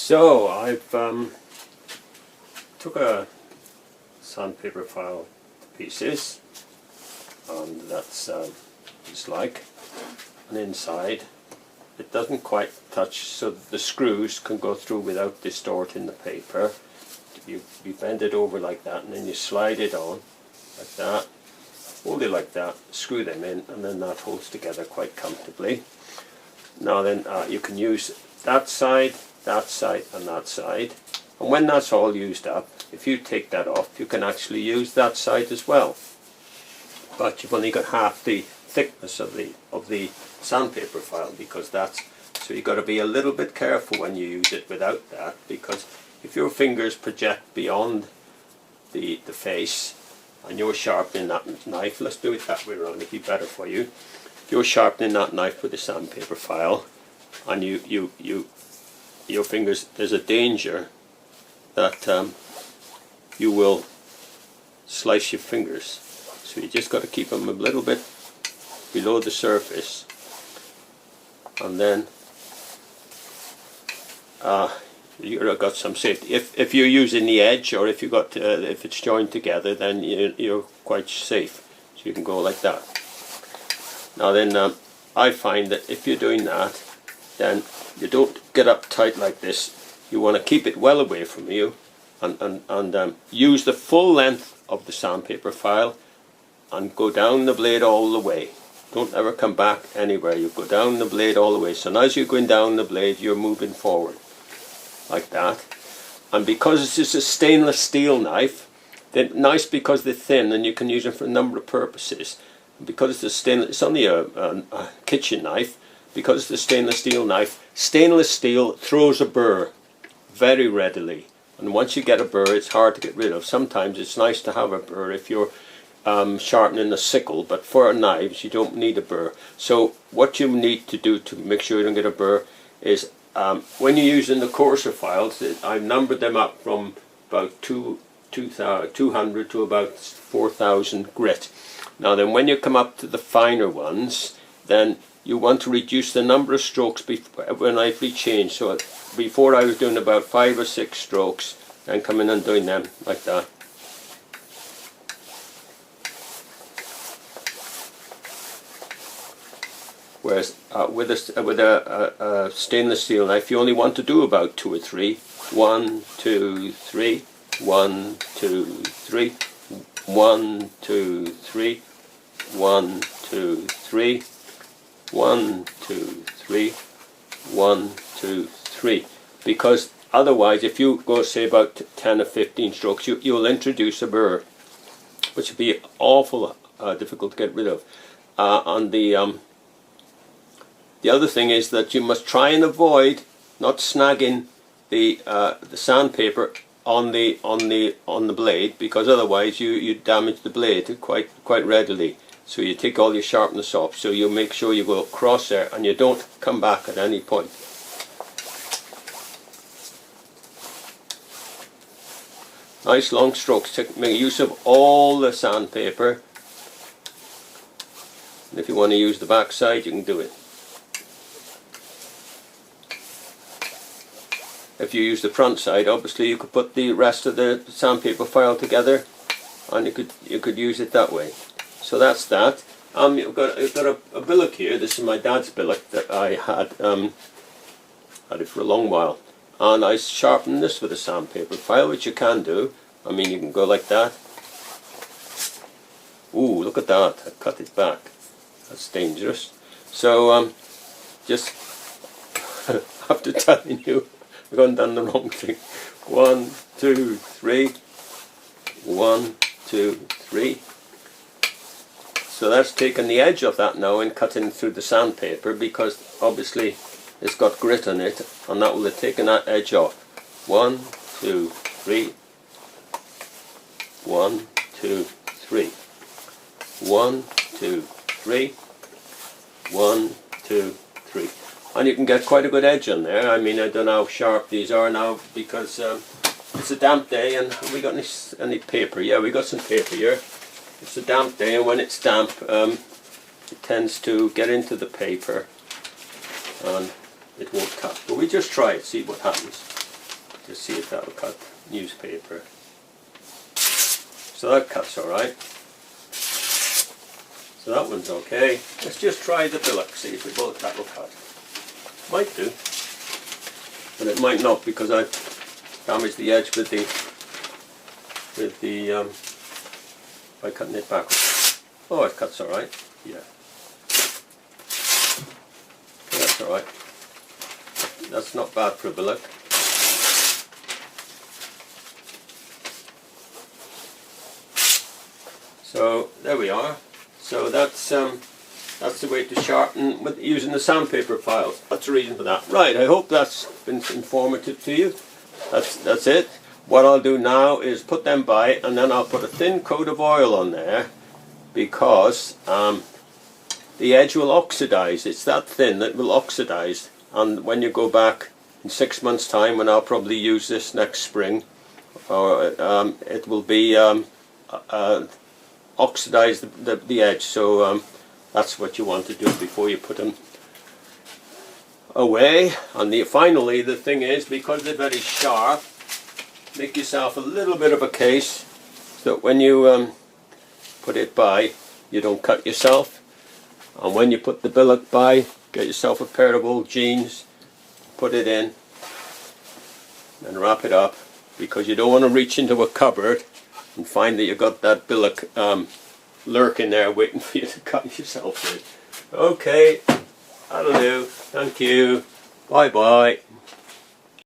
So I've took a sandpaper file to pieces, and that's just like, and inside it doesn't quite touch, so that the screws can go through without distorting the paper. You bend it over like that, and then you slide it on like that, hold it like that, screw them in, and then that holds together quite comfortably. Now then you can use that side, and that side, and when that's all used up, if you take that off, you can actually use that side as well, but you've only got half the thickness of the sandpaper file, because that's, so you've got to be a little bit careful when you use it without that, because if your fingers project beyond the face and you're sharpening that knife, let's do it that way around, it'd be better for you. If you're sharpening that knife with the sandpaper file and your fingers, there's a danger that you will slice your fingers. So you just got to keep them a little bit below the surface, and then you've got some safety. If you're using the edge, or if you got if it's joined together, then you're quite safe. So you can go like that. Now then, I find that if you're doing that, then you don't get up tight like this. You want to keep it well away from you, and use the full length of the sandpaper file and go down the blade all the way. Don't ever come back anywhere. You go down the blade all the way. So now as you're going down the blade, you're moving forward like that. And because this is a stainless steel knife, they're nice because they're thin and you can use them for a number of purposes. And because it's a stainless, it's only a kitchen knife. Because it's a stainless steel knife, stainless steel throws a burr very readily. And once you get a burr, it's hard to get rid of. Sometimes it's nice to have a burr if you're sharpening a sickle, but for knives you don't need a burr. So what you need to do to make sure you don't get a burr is when you're using the coarser files, I've numbered them up from about 200 to about 4,000 grit. Now then, when you come up to the finer ones, then you want to reduce the number of strokes when I've rechanged. So before I was doing about 5 or 6 strokes, and coming and doing them like that. Whereas with a stainless steel knife, you only want to do about 2 or 3. 1, 2, 3. 1, 2, 3. 1, 2, 3. 1, 2, 3. 1, 2, 3. 1, 2, 3. Because otherwise, if you go say about 10 or 15 strokes, you'll introduce a burr, which would be awful difficult to get rid of. And the other thing is that you must try and avoid not snagging the sandpaper on the blade, because otherwise you damage the blade quite readily. So you take all your sharpness off. So you make sure you go across there and you don't come back at any point. Nice long strokes. Make use of all the sandpaper. And if you want to use the back side, you can do it. If you use the front side, obviously you could put the rest of the sandpaper file together, and you could use it that way. So that's that. You've got a billock here. This is my dad's billock that I had it for a long while, and I sharpened this with a sandpaper file, which you can do. I mean, you can go like that. Ooh, look at that! I cut it back. That's dangerous. So just after telling you, I've gone done the wrong thing. 1, 2, 3. 1, 2, 3. So that's taken the edge of that now and cutting through the sandpaper, because obviously it's got grit on it, and that will have taken that edge off. 1, 2, 3. 1, 2, 3. 1, 2, 3. 1, 2, 3. And you can get quite a good edge on there. I mean, I don't know how sharp these are now, because it's a damp day, and have we got any paper? Yeah, we got some paper here. It's a damp day, and when it's damp, it tends to get into the paper and it won't cut. But we just try it, see what happens. Just see if that'll cut newspaper. So that cuts alright. So that one's okay. Let's just try the billock, see if that will cut. Might do. But it might not, because I damaged the edge with the by cutting it back. Oh, it cuts alright. Yeah. That's alright. That's not bad for a billock. So there we are. So that's the way to sharpen with using the sandpaper files. That's the reason for that. Right, I hope that's been informative to you. That's it. What I'll do now is put them by, and then I'll put a thin coat of oil on there, because the edge will oxidize. It's that thin that will oxidize, and when you go back in 6 months' time, when I'll probably use this next spring, or it will be oxidize the edge. So that's what you want to do before you put them away. And finally, the thing is, because they're very sharp, make yourself a little bit of a case so that when you put it by, you don't cut yourself. And when you put the billock by, get yourself a pair of old jeans, put it in and wrap it up, because you don't want to reach into a cupboard and find that you've got that billock lurking there waiting for you to cut yourself with. Okay, that'll do. Thank you. Bye bye.